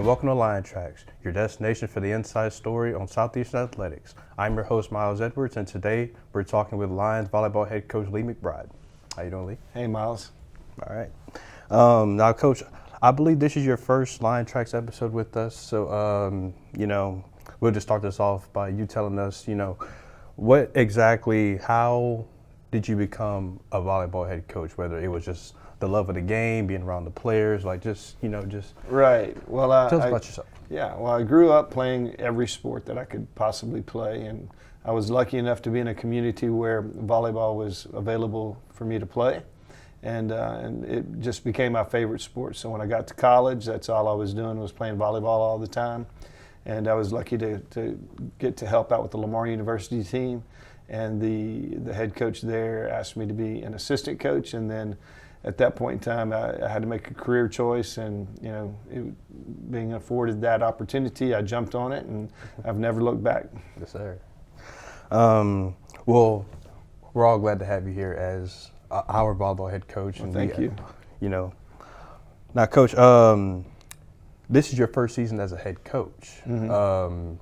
welcome to Lion Tracks, your destination for the inside story on Southeastern athletics. I'm your host, Myles Edwards, and today we're talking with Lions volleyball head coach Lee McBride. How you doing, Lee? Hey, Myles. All right. Now, Coach, I believe this is your first Lion Tracks episode with us, so, we'll just start this off by you telling us, how did you become a volleyball head coach, whether it was just the love of the game, being around the players, Right. Well, tell us about yourself. Yeah, well, I grew up playing every sport that I could possibly play, and I was lucky enough to be in a community where volleyball was available for me to play, and it just became my favorite sport. So when I got to college, that's all I was doing was playing volleyball all the time, and I was lucky to get to help out with the Lamar University team, and the head coach there asked me to be an assistant coach, and then at that point in time, I had to make a career choice, and being afforded that opportunity, I jumped on it, and I've never looked back. Yes, sir. Well, we're all glad to have you here as our volleyball head coach. Well, and thank you. Now, Coach, this is your first season as a head coach. Mm-hmm.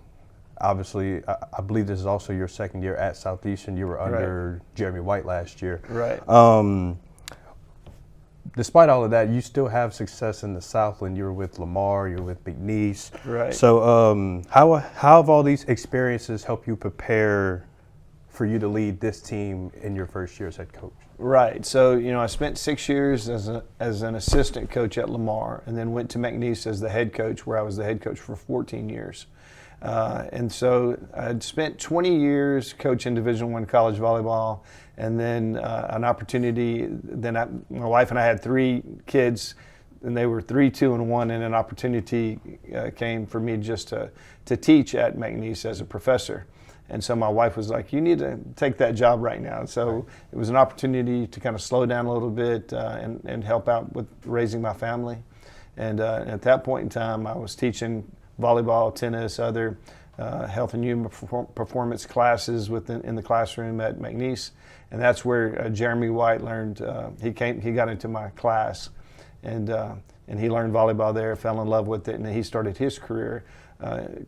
Obviously, I believe this is also your second year at Southeastern. You were under Jeremy White last year. Right. Despite all of that, you still have success in the Southland. You were with Lamar, you were with McNeese. Right. So how have all these experiences helped you prepare for you to lead this team in your first year as head coach? Right. So, I spent 6 years as an assistant coach at Lamar, and then went to McNeese as the head coach, where I was the head coach for 14 years. And so I'd spent 20 years coaching Division I college volleyball, and then an opportunity. Then my wife and I had 3 kids, and they were 3, 2, and 1. And an opportunity came for me just to teach at McNeese as a professor. And so my wife was like, "You need to take that job right now." So it was an opportunity to kind of slow down a little bit and help out with raising my family. And at that point in time, I was teaching volleyball, tennis, other health and human performance classes in the classroom at McNeese, and that's where Jeremy White learned. He got into my class, and he learned volleyball there, fell in love with it, and he started his career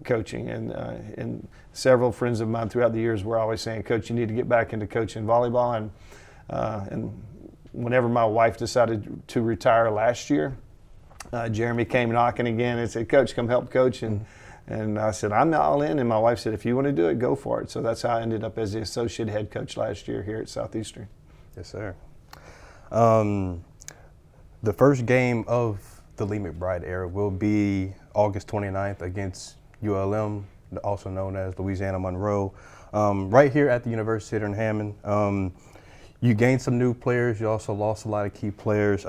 coaching. And several friends of mine throughout the years were always saying, "Coach, you need to get back into coaching volleyball." And whenever my wife decided to retire last year, Jeremy came knocking again and said, "Coach, come help coach." And I said, "I'm all in." And my wife said, "If you want to do it, go for it." So that's how I ended up as the associate head coach last year here at Southeastern. Yes, sir. The first game of the Lee McBride era will be August 29th against ULM, also known as Louisiana Monroe, right here at the University of Hammond. You gained some new players. You also lost a lot of key players.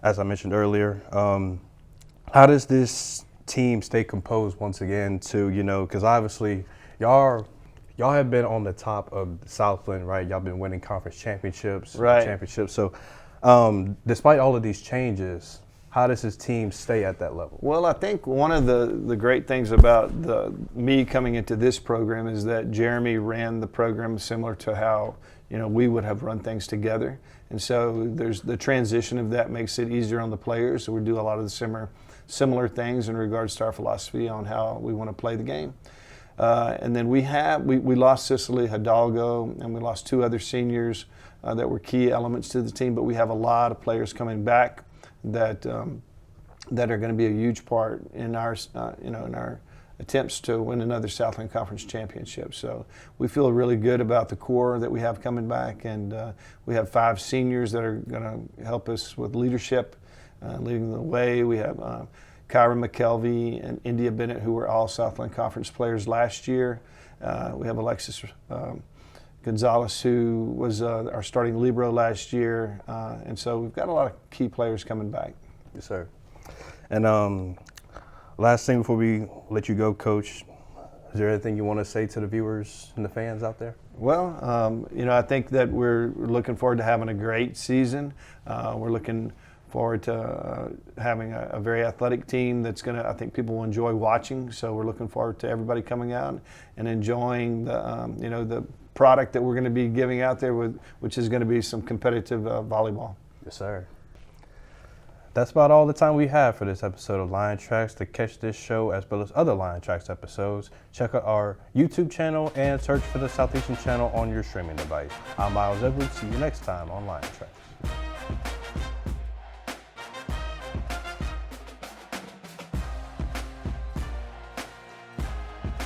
As I mentioned earlier, how does this team stay composed once again because obviously y'all have been on the top of the Southland, right? Y'all been winning conference championships. So despite all of these changes, how does this team stay at that level? Well, I think one of the great things about me coming into this program is that Jeremy ran the program similar to how we would have run things together. And so there's the transition of that makes it easier on the players. So we do a lot of the similar things in regards to our philosophy on how we want to play the game. And then we lost Cicely Hidalgo, and we lost 2 other seniors that were key elements to the team. But we have a lot of players coming back that are going to be a huge part in our in our attempts to win another Southland Conference championship. So we feel really good about the core that we have coming back, and we have 5 seniors that are going to help us with leadership, leading the way. We have Kyra McKelvey and India Bennett, who were all Southland Conference players last year. We have Alexis Gonzalez, who was our starting libero last year, and so we've got a lot of key players coming back. Yes, sir. And last thing before we let you go, Coach, is there anything you want to say to the viewers and the fans out there? Well, I think that we're looking forward to having a great season. We're looking forward to having a very athletic team that's I think people will enjoy watching. So we're looking forward to everybody coming out and enjoying the product that we're going to be giving out there, which is going to be some competitive volleyball. Yes, sir. That's about all the time we have for this episode of Lion Tracks. To catch this show as well as other Lion Tracks episodes, check out our YouTube channel and search for the Southeastern channel on your streaming device. I'm Myles Edwards. See you next time on Lion Tracks.